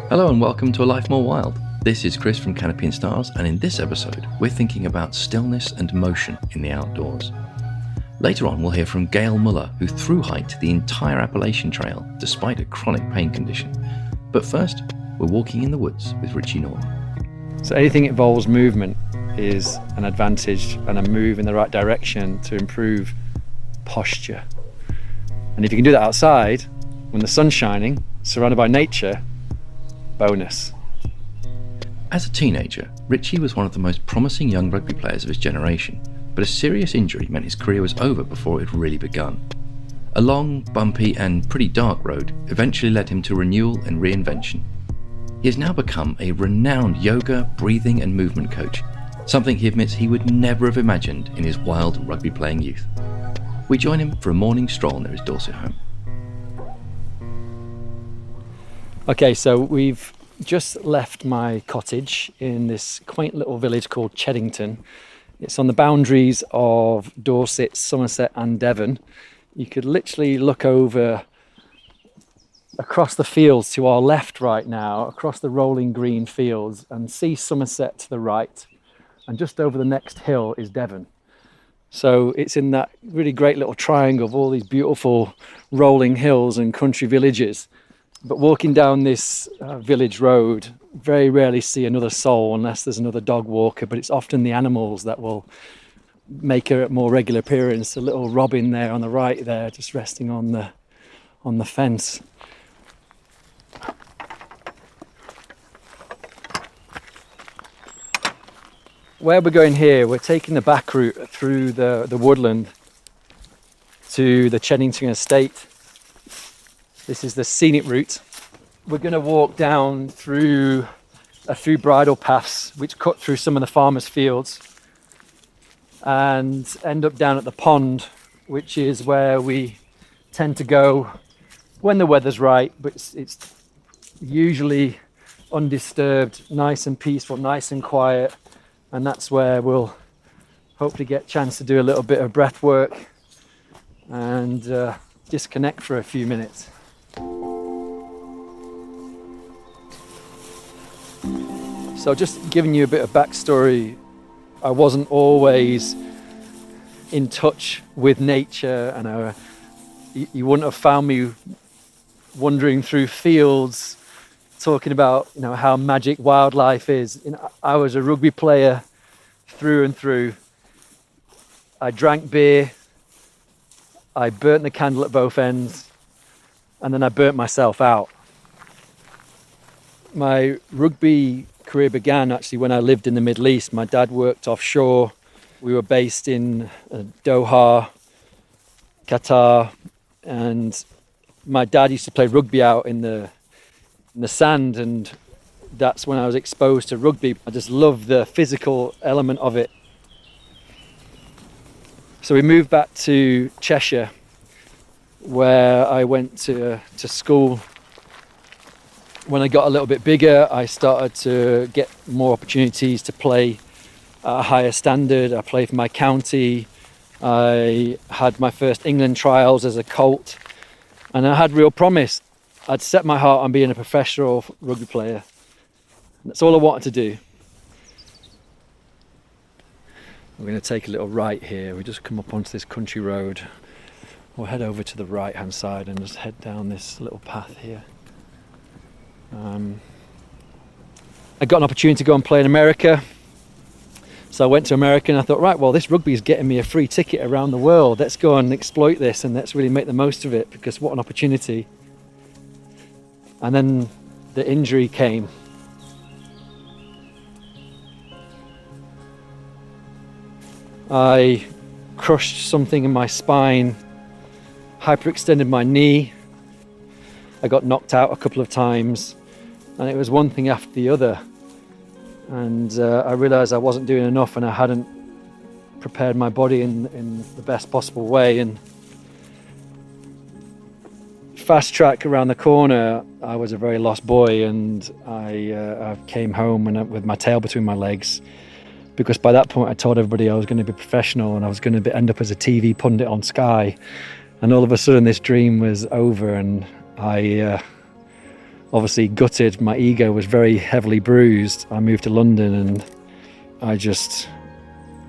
Hello and welcome to A Life More Wild. This is Chris from Canopy and Stars, and in this episode we're thinking about stillness and motion in the outdoors. Later on we'll hear from Gail Muller, who thru-hiked the entire Appalachian Trail despite a chronic pain condition. But first, we're walking in the woods with Richie Norton. So anything that involves movement is an advantage and a move in the right direction to improve posture. And if you can do that outside, when the sun's shining, surrounded by nature, bonus. As a teenager, Richie was one of the most promising young rugby players of his generation, but a serious injury meant his career was over before it had really begun. A long, bumpy and pretty dark road eventually led him to renewal and reinvention. He has now become a renowned yoga, breathing and movement coach, something he admits he would never have imagined in his wild rugby playing youth. We join him for a morning stroll near his Dorset home. Okay, so we've just left my cottage in this quaint little village called Cheddington. It's on the boundaries of Dorset, Somerset and Devon. You could literally look over across the fields to our left right now, across the rolling green fields, and see Somerset to the right. And just over the next hill is Devon. So it's in that really great little triangle of all these beautiful rolling hills and country villages. But walking down this village road, very rarely see another soul unless there's another dog walker, but it's often the animals that will make a more regular appearance. A little robin there on the right there, just resting on the fence. Where we're going here, we're taking the back route through the woodland to the Cheddington estate. This is the scenic route. We're going to walk down through a few bridle paths which cut through some of the farmers' fields and end up down at the pond, which is where we tend to go when the weather's right, but it's usually undisturbed, nice and peaceful, nice and quiet, and that's where we'll hopefully get a chance to do a little bit of breath work and disconnect for a few minutes. So just giving you a bit of backstory, I wasn't always in touch with nature, and you wouldn't have found me wandering through fields talking about how magic wildlife is. I was a rugby player through and through. I drank beer, I burnt the candle at both ends, and then I burnt myself out. My rugby career began actually when I lived in the Middle East. My dad worked offshore. We were based in Doha, Qatar, and my dad used to play rugby out in the sand, and that's when I was exposed to rugby. I just love the physical element of it. So we moved back to Cheshire, where I went to school. When I got a little bit bigger, I started to get more opportunities to play at a higher standard. I played for my county. I had my first England trials as a colt, and I had real promise. I'd set my heart on being a professional rugby player. That's all I wanted to do. We're going to take a little right here. We just come up onto this country road. We'll head over to the right hand side and just head down this little path here. I got an opportunity to go and play in America. So I went to America and I thought, right, well, this rugby is getting me a free ticket around the world. Let's go and exploit this and let's really make the most of it, because what an opportunity. And then the injury came. I crushed something in my spine, hyperextended my knee. I got knocked out a couple of times, and it was one thing after the other. And I realised I wasn't doing enough, and I hadn't prepared my body in the best possible way. And fast track around the corner, I was a very lost boy, and I came home with my tail between my legs, because by that point I told everybody I was going to be professional and I was going to end up as a TV pundit on Sky. And all of a sudden this dream was over, and I obviously gutted. My ego was very heavily bruised. I moved to London and I just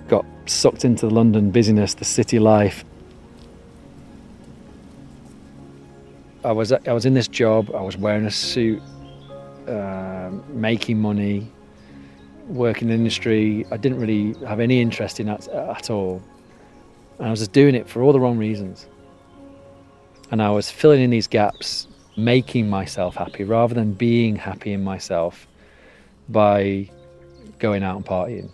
got sucked into the London busyness, the city life. I was in this job, I was wearing a suit, making money, working in the industry. I didn't really have any interest in that at all. And I was just doing it for all the wrong reasons. And I was filling in these gaps, making myself happy rather than being happy in myself by going out and partying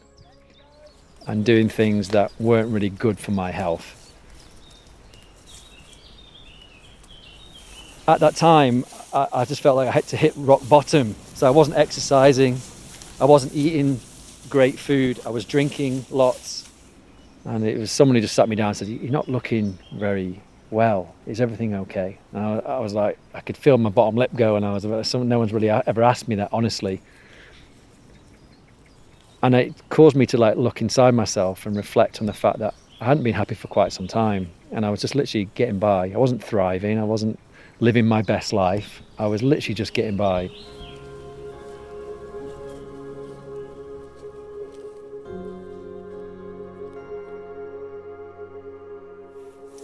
and doing things that weren't really good for my health. At that time, I just felt like I had to hit rock bottom. So I wasn't exercising, I wasn't eating great food, I was drinking lots. And it was someone who just sat me down and said, "You're not looking very well, is everything okay?" And I was like, I could feel my bottom lip go, and I was like, no one's really ever asked me that, honestly. And it caused me to like look inside myself and reflect on the fact that I hadn't been happy for quite some time, and I was just literally getting by. I wasn't thriving, I wasn't living my best life, I was literally just getting by.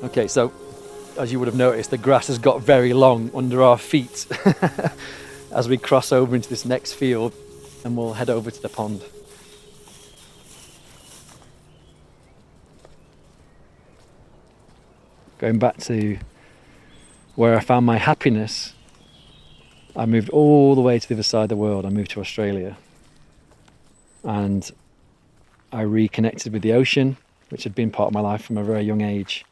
Okay, so as you would have noticed, the grass has got very long under our feet as we cross over into this next field, and we'll head over to the pond. Going back to where I found my happiness, I moved all the way to the other side of the world. I moved to Australia, and I reconnected with the ocean, which had been part of my life from a very young age.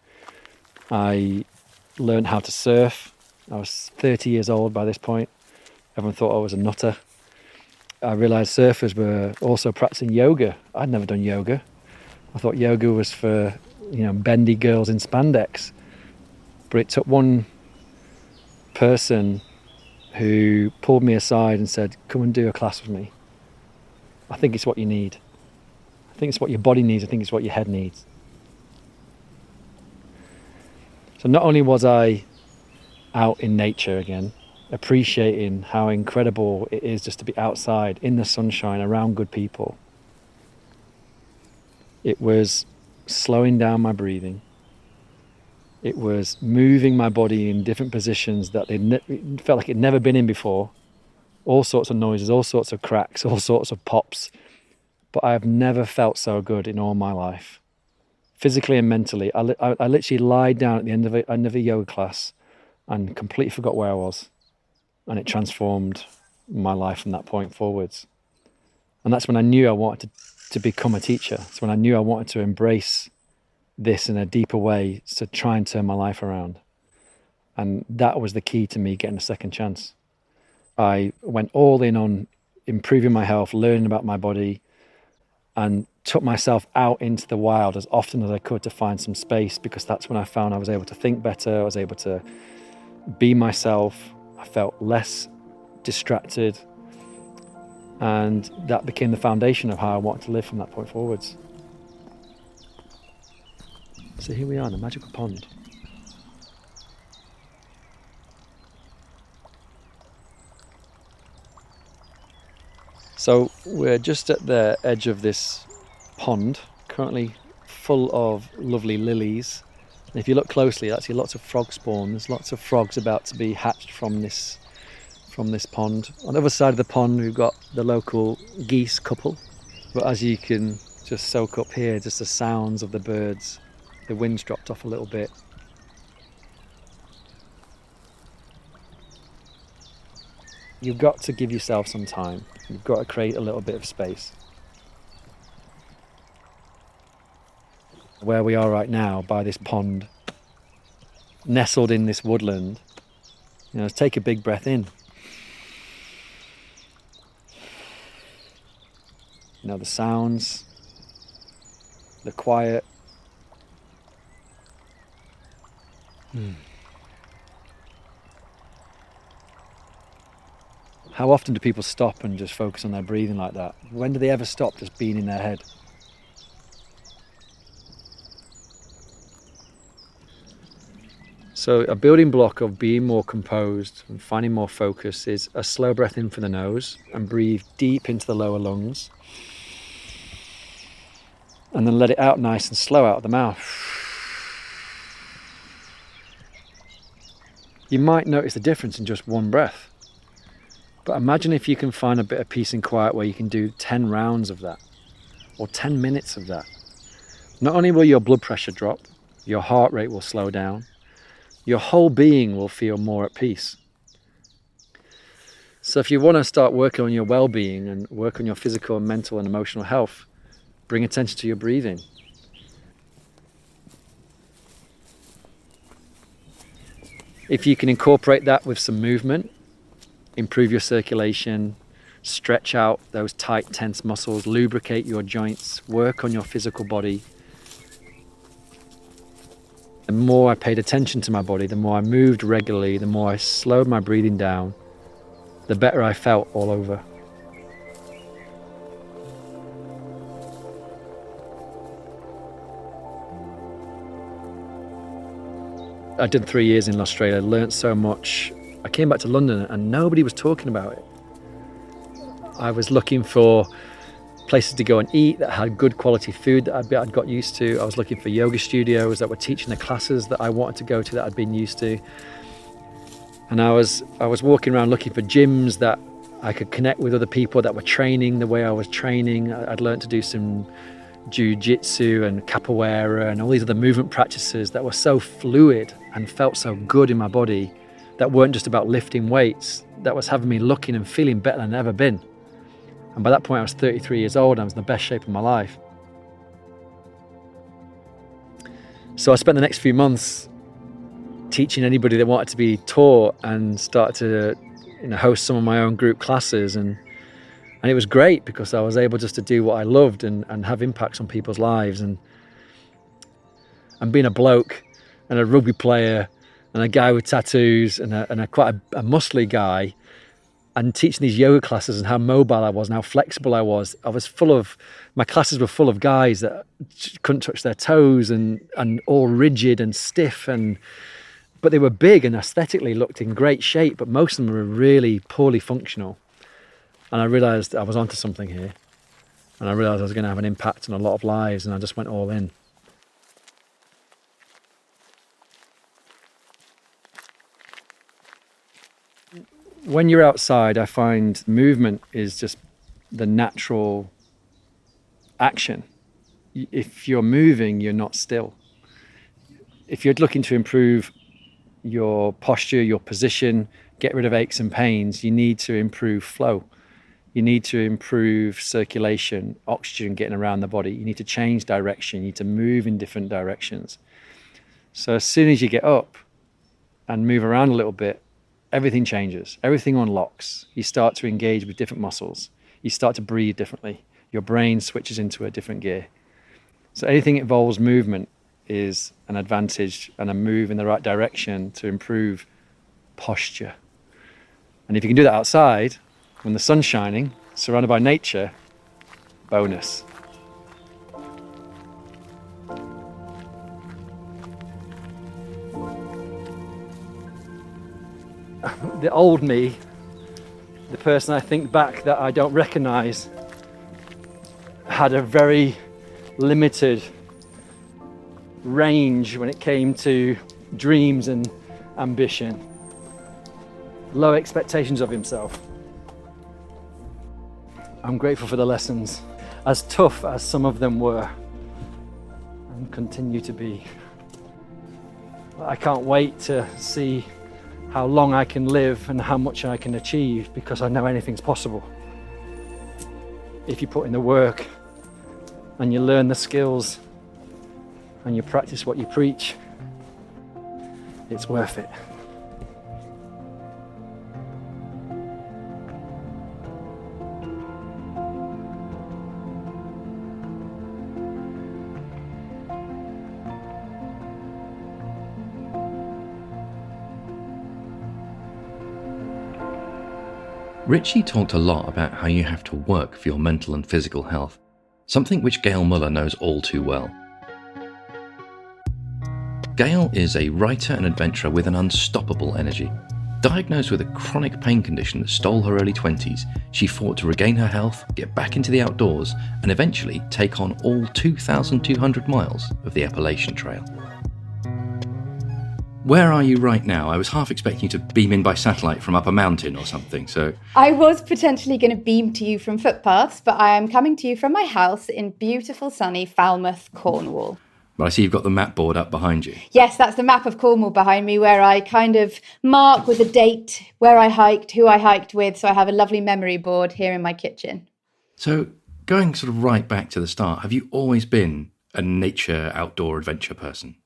I learned how to surf. I was 30 years old by this point. Everyone thought I was a nutter. I realised surfers were also practicing yoga. I'd never done yoga. I thought yoga was for, bendy girls in spandex. But it took one person who pulled me aside and said, "Come and do a class with me. I think it's what you need. I think it's what your body needs. I think it's what your head needs." So not only was I out in nature again, appreciating how incredible it is just to be outside in the sunshine around good people, it was slowing down my breathing. It was moving my body in different positions that it felt like it'd never been in before. All sorts of noises, all sorts of cracks, all sorts of pops. But I've never felt so good in all my life. Physically and mentally. I literally lied down at the end of a yoga class and completely forgot where I was. And it transformed my life from that point forwards. And that's when I knew I wanted to become a teacher. It's when I knew I wanted to embrace this in a deeper way to try and turn my life around. And that was the key to me getting a second chance. I went all in on improving my health, learning about my body, and took myself out into the wild as often as I could to find some space, because that's when I found I was able to think better, I was able to be myself, I felt less distracted, and that became the foundation of how I wanted to live from that point forwards. So here we are in the magical pond. So we're just at the edge of this pond, currently full of lovely lilies. And if you look closely, actually lots of frog spawn. There's lots of frogs about to be hatched from this pond. On the other side of the pond, we've got the local geese couple. But as you can just soak up here, just the sounds of the birds. The wind's dropped off a little bit. You've got to give yourself some time. You've got to create a little bit of space. Where we are right now, by this pond, nestled in this woodland, take a big breath in. The sounds, the quiet. How often do people stop and just focus on their breathing like that? When do they ever stop just being in their head? So a building block of being more composed and finding more focus is a slow breath in from the nose and breathe deep into the lower lungs. And then let it out nice and slow out of the mouth. You might notice the difference in just one breath. But imagine if you can find a bit of peace and quiet where you can do 10 rounds of that, or 10 minutes of that. Not only will your blood pressure drop, your heart rate will slow down, your whole being will feel more at peace. So if you want to start working on your well-being and work on your physical and mental and emotional health, bring attention to your breathing. If you can incorporate that with some movement, improve your circulation, stretch out those tight, tense muscles, lubricate your joints, work on your physical body. The more I paid attention to my body, the more I moved regularly, the more I slowed my breathing down, the better I felt all over. I did 3 years in Australia, learnt so much. I came back to London and nobody was talking about it. I was looking for places to go and eat that had good quality food that I'd got used to. I was looking for yoga studios that were teaching the classes that I wanted to go to that I'd been used to. And I was walking around looking for gyms that I could connect with other people that were training the way I was training. I'd learned to do some jiu-jitsu and capoeira and all these other movement practices that were so fluid and felt so good in my body, that weren't just about lifting weights, that was having me looking and feeling better than I'd ever been. And by that point I was 33 years old and I was in the best shape of my life. So I spent the next few months teaching anybody that wanted to be taught and started to host some of my own group classes, and it was great because I was able just to do what I loved and have impacts on people's lives. And being a bloke and a rugby player and a guy with tattoos and quite a muscly guy, and teaching these yoga classes and how mobile I was and how flexible I was my classes were full of guys that couldn't touch their toes and all rigid and stiff, but they were big and aesthetically looked in great shape, but most of them were really poorly functional. And I realised I was onto something here, and I realised I was going to have an impact on a lot of lives, and I just went all in. When you're outside, I find movement is just the natural action. If you're moving, you're not still. If you're looking to improve your posture, your position, get rid of aches and pains, you need to improve flow. You need to improve circulation, oxygen getting around the body. You need to change direction. You need to move in different directions. So as soon as you get up and move around a little bit, everything changes. Everything unlocks. You start to engage with different muscles. You start to breathe differently. Your brain switches into a different gear. So anything that involves movement is an advantage and a move in the right direction to improve posture. And if you can do that outside, when the sun's shining, surrounded by nature, bonus. The old me, the person I think back that I don't recognise, had a very limited range when it came to dreams and ambition. Low expectations of himself. I'm grateful for the lessons, as tough as some of them were, and continue to be. I can't wait to see how long I can live and how much I can achieve, because I know anything's possible. If you put in the work and you learn the skills and you practice what you preach, it's worth it. Richie talked a lot about how you have to work for your mental and physical health, something which Gail Muller knows all too well. Gail is a writer and adventurer with an unstoppable energy. Diagnosed with a chronic pain condition that stole her early 20s, she fought to regain her health, get back into the outdoors, and eventually take on all 2,200 miles of the Appalachian Trail. Where are you right now? I was half expecting you to beam in by satellite from up a mountain or something, so... I was potentially going to beam to you from footpaths, but I am coming to you from my house in beautiful sunny Falmouth, Cornwall. But I see you've got the map board up behind you. Yes, that's the map of Cornwall behind me, where I kind of mark with a date where I hiked, who I hiked with, so I have a lovely memory board here in my kitchen. So, going sort of right back to the start, have you always been a nature, outdoor adventure person?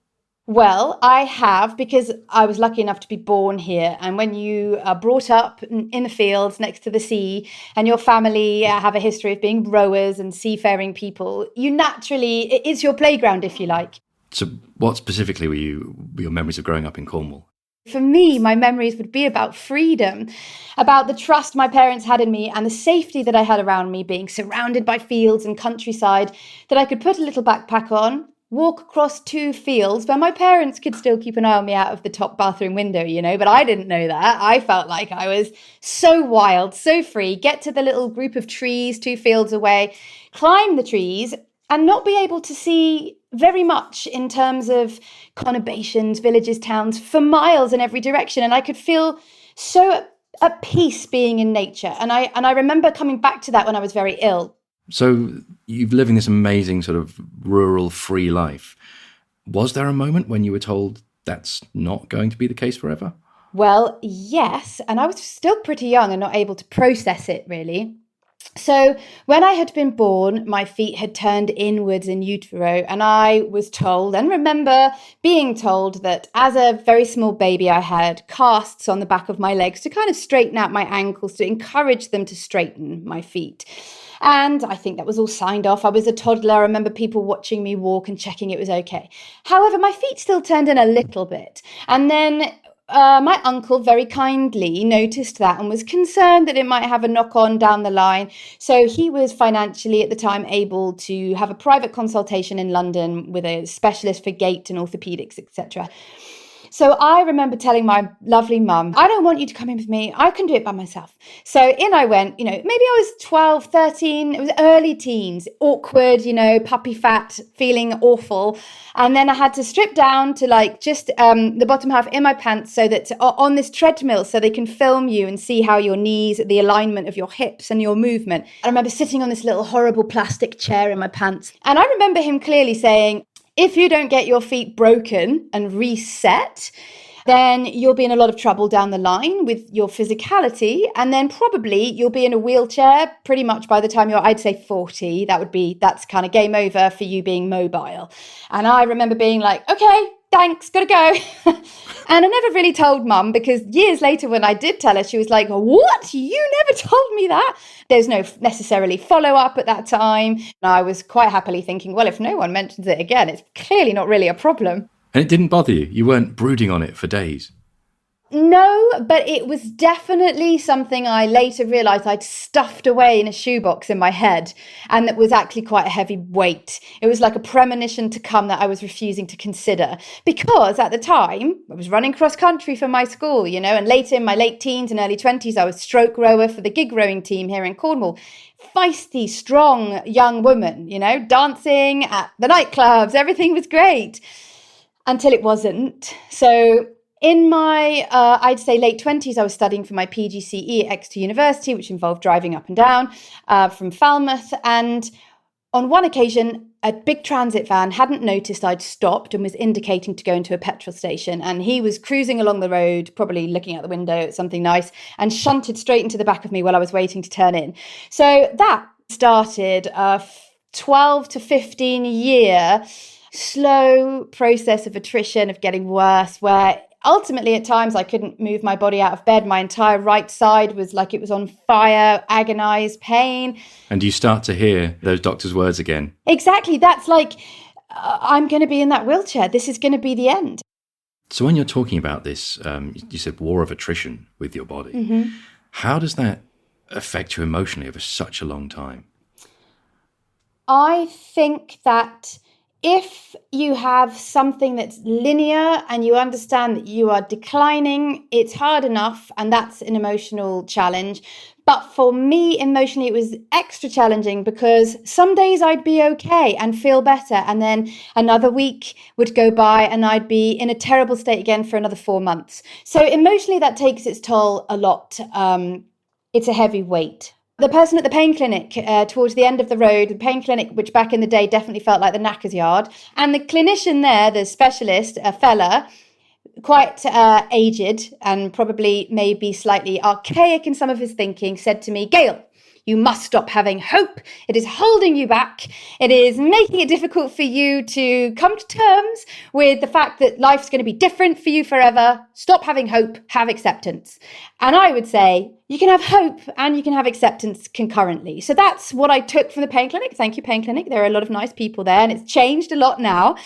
Well, I have, because I was lucky enough to be born here. And when you are brought up in the fields next to the sea and your family have a history of being rowers and seafaring people, you naturally, it's your playground, if you like. So what specifically were your memories of growing up in Cornwall? For me, my memories would be about freedom, about the trust my parents had in me and the safety that I had around me, being surrounded by fields and countryside, that I could put a little backpack on, walk across 2 fields where my parents could still keep an eye on me out of the top bathroom window, but I didn't know that. I felt like I was so wild, so free, get to the little group of trees 2 fields away, climb the trees and not be able to see very much in terms of conurbations, villages, towns for miles in every direction. And I could feel so at peace being in nature. And I remember coming back to that when I was very ill. So you're living this amazing sort of rural free life. Was there a moment when you were told that's not going to be the case forever? Well, yes. And I was still pretty young and not able to process it really. So when I had been born, my feet had turned inwards in utero, and I was told, and remember being told, that as a very small baby, I had casts on the back of my legs to kind of straighten out my ankles, to encourage them to straighten my feet. And I think that was all signed off. I was a toddler. I remember people watching me walk and checking it was okay. However, my feet still turned in a little bit. And then my uncle very kindly noticed that and was concerned that it might have a knock-on down the line. So he was financially at the time able to have a private consultation in London with a specialist for gait and orthopedics, etc. So I remember telling my lovely mum, I don't want you to come in with me. I can do it by myself. So in I went, maybe I was 12, 13. It was early teens, awkward, puppy fat, feeling awful. And then I had to strip down to just the bottom half in my pants so that on this treadmill so they can film you and see how your knees, the alignment of your hips and your movement. I remember sitting on this little horrible plastic chair in my pants. And I remember him clearly saying, if you don't get your feet broken and reset, then you'll be in a lot of trouble down the line with your physicality. And then probably you'll be in a wheelchair pretty much by the time you're, I'd say 40. That's kind of game over for you being mobile. And I remember being like, okay, thanks, gotta go. And I never really told mum, because years later when I did tell her, she was like, what? You never told me that? There's no necessarily follow-up at that time. And I was quite happily thinking, well, if no one mentions it again, it's clearly not really a problem. And it didn't bother you? You weren't brooding on it for days? No, but it was definitely something I later realised I'd stuffed away in a shoebox in my head, and that was actually quite a heavy weight. It was like a premonition to come that I was refusing to consider, because at the time I was running cross country for my school, and later in my late teens and early 20s I was stroke rower for the gig rowing team here in Cornwall. Feisty, strong young woman, dancing at the nightclubs, everything was great until it wasn't. So in my, I'd say late 20s, I was studying for my PGCE at Exeter University, which involved driving up and down from Falmouth. And on one occasion, a big transit van hadn't noticed I'd stopped and was indicating to go into a petrol station. And he was cruising along the road, probably looking out the window at something nice, and shunted straight into the back of me while I was waiting to turn in. So that started a 12 to 15 year slow process of attrition, of getting worse, where ultimately at times I couldn't move my body out of bed. My entire right side was like it was on fire, agonized pain. And you start to hear those doctor's words again. Exactly. That's like, I'm going to be in that wheelchair. This is going to be the end. So when you're talking about this, you said war of attrition with your body. Mm-hmm. How does that affect you emotionally over such a long time? I think that If you have something that's linear and you understand that you are declining, it's hard enough, and that's an emotional challenge. But for me, emotionally, it was extra challenging because some days I'd be okay and feel better. And then another week would go by and I'd be in a terrible state again for another 4 months. So emotionally, that takes its toll a lot. It's a heavy weight. The person at the pain clinic towards the end of the road, the pain clinic, which back in the day definitely felt like the knacker's yard, and the clinician there, the specialist, a fella, quite aged and probably maybe slightly archaic in some of his thinking, said to me, "Gail, you must stop having hope. It is holding you back. It is making it difficult for you to come to terms with the fact that life's going to be different for you forever. Stop having hope, have acceptance." And I would say, you can have hope and you can have acceptance concurrently. So that's what I took from the pain clinic. Thank you, pain clinic. There are a lot of nice people there and it's changed a lot now.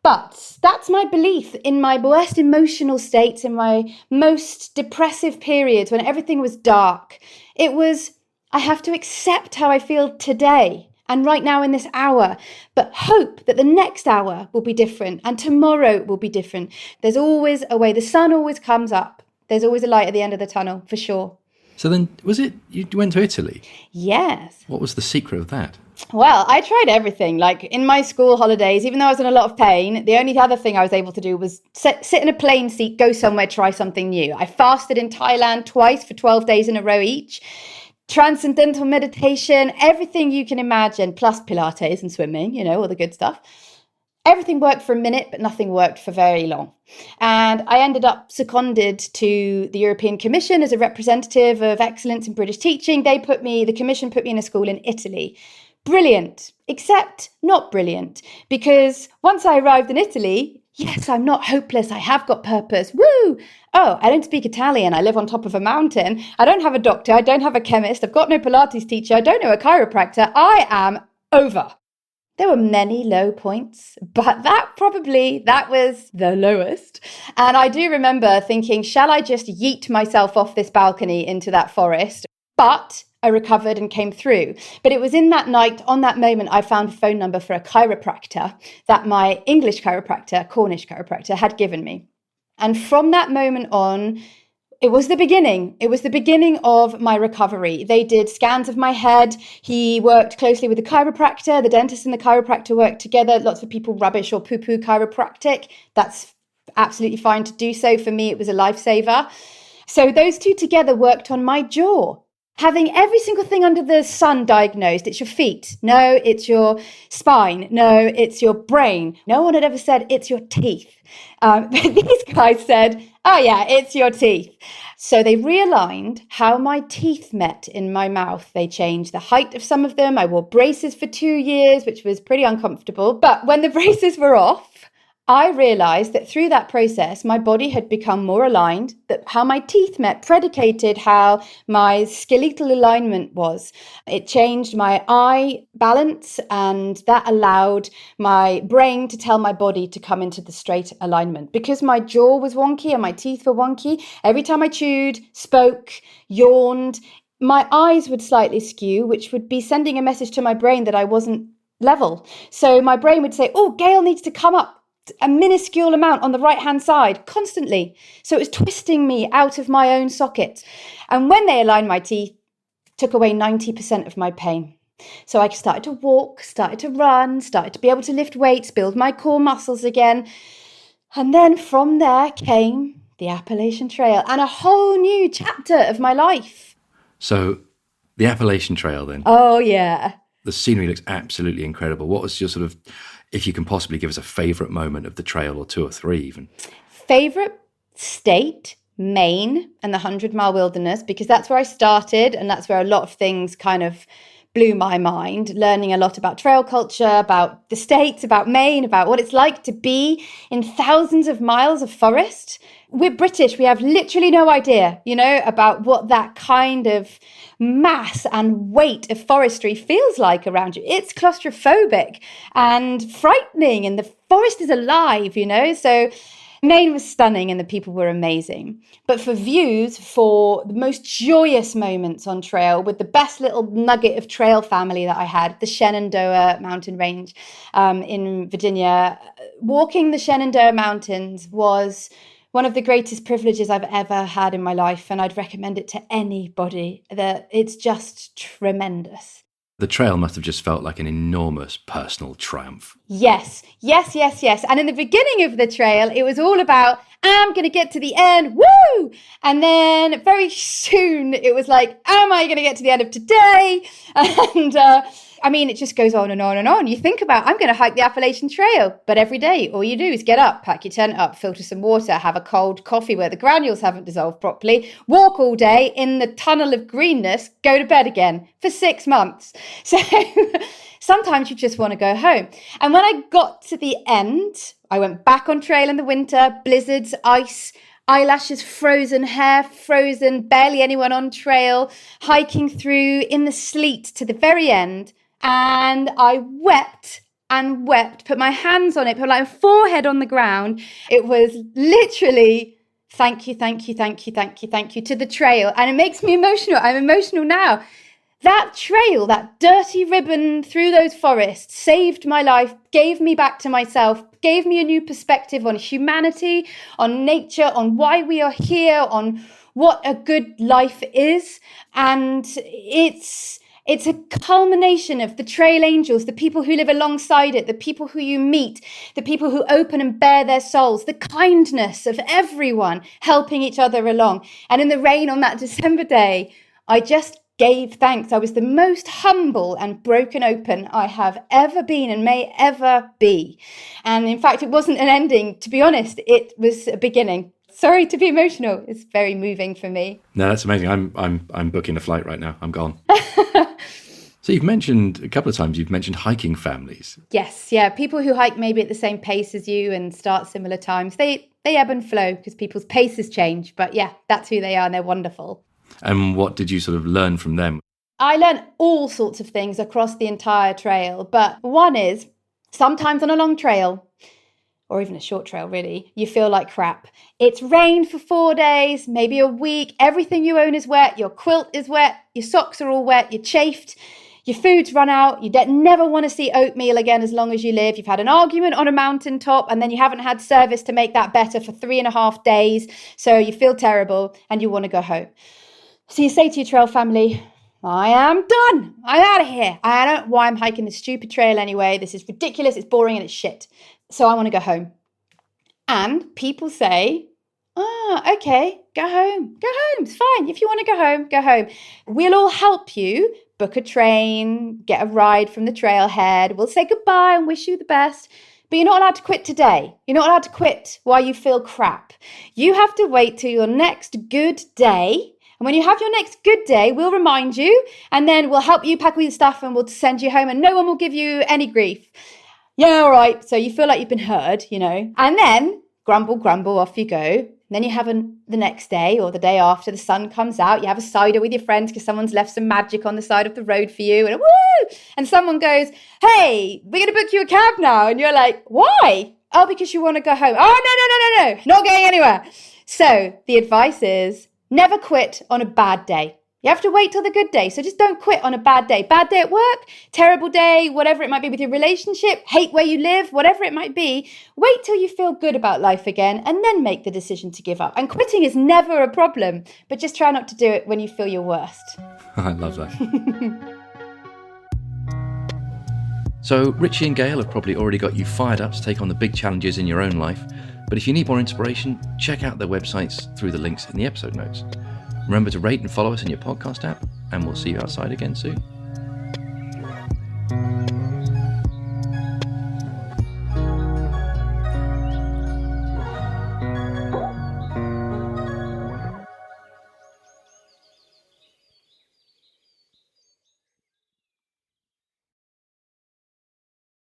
But that's my belief in my worst emotional states, in my most depressive periods when everything was dark. It was, I have to accept how I feel today and right now in this hour, but hope that the next hour will be different and tomorrow will be different. There's always a way. The sun always comes up. There's always a light at the end of the tunnel, for sure. So then, was it, you went to Italy? Yes. What was the secret of that? Well, I tried everything. Like in my school holidays, even though I was in a lot of pain, the only other thing I was able to do was sit in a plane seat, go somewhere, try something new. I fasted in Thailand twice for 12 days in a row each. Transcendental meditation, everything you can imagine, plus Pilates and swimming, all the good stuff. Everything worked for a minute, but nothing worked for very long. And I ended up seconded to the European Commission as a representative of excellence in British teaching. The Commission put me in a school in Italy. Brilliant, except not brilliant, because once I arrived in Italy, yes, I'm not hopeless. I have got purpose. Woo! Oh, I don't speak Italian. I live on top of a mountain. I don't have a doctor. I don't have a chemist. I've got no Pilates teacher. I don't know a chiropractor. I am over. There were many low points, but that was the lowest. And I do remember thinking, shall I just yeet myself off this balcony into that forest? But I recovered and came through. But it was in that night, on that moment, I found a phone number for a chiropractor that my English chiropractor, Cornish chiropractor, had given me. And from that moment on, it was the beginning. It was the beginning of my recovery. They did scans of my head. He worked closely with the chiropractor. The dentist and the chiropractor worked together. Lots of people rubbish or poo-poo chiropractic. That's absolutely fine to do so. For me, it was a lifesaver. So those two together worked on my jaw. Having every single thing under the sun diagnosed. It's your feet. No, it's your spine. No, it's your brain. No one had ever said it's your teeth. These guys said, oh yeah, it's your teeth. So they realigned how my teeth met in my mouth. They changed the height of some of them. I wore braces for 2 years, which was pretty uncomfortable. But when the braces were off, I realized that through that process, my body had become more aligned, that how my teeth met predicated how my skeletal alignment was. It changed my eye balance, and that allowed my brain to tell my body to come into the straight alignment. Because my jaw was wonky and my teeth were wonky, every time I chewed, spoke, yawned, my eyes would slightly skew, which would be sending a message to my brain that I wasn't level. So my brain would say, oh, Gail needs to come up a minuscule amount on the right-hand side constantly. So it was twisting me out of my own socket. And when they aligned my teeth, it took away 90% of my pain. So I started to walk, started to run, started to be able to lift weights, build my core muscles again. And then from there came the Appalachian Trail and a whole new chapter of my life. So the Appalachian Trail then. Oh, yeah. The scenery looks absolutely incredible. What was your sort of, if you can possibly give us a favourite moment of the trail, or 2 or 3 even? Favourite state, Maine and the 100-mile wilderness, because that's where I started and that's where a lot of things kind of blew my mind, learning a lot about trail culture, about the States, about Maine, about what it's like to be in thousands of miles of forest. We're British. We have literally no idea, about what that kind of mass and weight of forestry feels like around you. It's claustrophobic and frightening, and the forest is alive, So Maine was stunning and the people were amazing. But for views, for the most joyous moments on trail, with the best little nugget of trail family that I had, the Shenandoah mountain range in Virginia, walking the Shenandoah Mountains was one of the greatest privileges I've ever had in my life. And I'd recommend it to anybody. It's just tremendous. The trail must have just felt like an enormous personal triumph. Yes. And in the beginning of the trail, it was all about, I'm going to get to the end, woo! And then very soon it was like, am I going to get to the end of today? And it just goes on and on and on. You think about, I'm going to hike the Appalachian Trail, but every day, all you do is get up, pack your tent up, filter some water, have a cold coffee where the granules haven't dissolved properly, walk all day in the tunnel of greenness, go to bed again for 6 months. So sometimes you just want to go home. And when I got to the end, I went back on trail in the winter, blizzards, ice, eyelashes frozen, hair frozen, barely anyone on trail, hiking through in the sleet to the very end. And I wept and wept, put my hands on it, put my forehead on the ground. It was literally thank you to the trail. And it makes me emotional. I'm emotional now. That trail, that dirty ribbon through those forests saved my life, gave me back to myself, gave me a new perspective on humanity, on nature, on why we are here, on what a good life is. And it's a culmination of the trail angels, the people who live alongside it, the people who you meet, the people who open and bare their souls, the kindness of everyone helping each other along. And in the rain on that December day, I just gave thanks. I was the most humble and broken open I have ever been and may ever be. And in fact, it wasn't an ending. To be honest, it was a beginning. Sorry to be emotional. It's very moving for me. No, that's amazing. I'm booking a flight right now. I'm gone. So you've mentioned a couple of times, hiking families. Yes, yeah. People who hike maybe at the same pace as you and start similar times, they ebb and flow because people's paces change. But yeah, that's who they are and they're wonderful. And what did you sort of learn from them? I learned all sorts of things across the entire trail. But one is sometimes on a long trail, or even a short trail really, you feel like crap. It's rained for 4 days, maybe a week. Everything you own is wet. Your quilt is wet. Your socks are all wet. You're chafed. Your food's run out. You never want to see oatmeal again as long as you live. You've had an argument on a mountaintop and then you haven't had service to make that better for 3.5 days. So you feel terrible and you want to go home. So you say to your trail family, I am done. I'm out of here. I don't know why I'm hiking this stupid trail anyway. This is ridiculous. It's boring and it's shit. So I want to go home. And people say, okay, go home. Go home. It's fine. If you want to go home, go home. We'll all help you book a train, get a ride from the trailhead. We'll say goodbye and wish you the best. But you're not allowed to quit today. You're not allowed to quit while you feel crap. You have to wait till your next good day. And when you have your next good day, we'll remind you and then we'll help you pack all your stuff and we'll send you home and no one will give you any grief. Yeah, all right. So you feel like you've been heard, and then grumble, off you go. And then you have the next day or the day after the sun comes out, you have a cider with your friends because someone's left some magic on the side of the road for you and woo! And someone goes, hey, we're going to book you a cab now. And you're like, why? Oh, because you want to go home. Oh, no, not going anywhere. So the advice is never quit on a bad day. You have to wait till the good day. So just don't quit on a bad day. Bad day at work, terrible day, whatever it might be with your relationship, hate where you live, whatever it might be. Wait till you feel good about life again and then make the decision to give up. And quitting is never a problem, but just try not to do it when you feel your worst. I love that. So Richie and Gail have probably already got you fired up to take on the big challenges in your own life. But if you need more inspiration, check out their websites through the links in the episode notes. Remember to rate and follow us in your podcast app, and we'll see you outside again soon.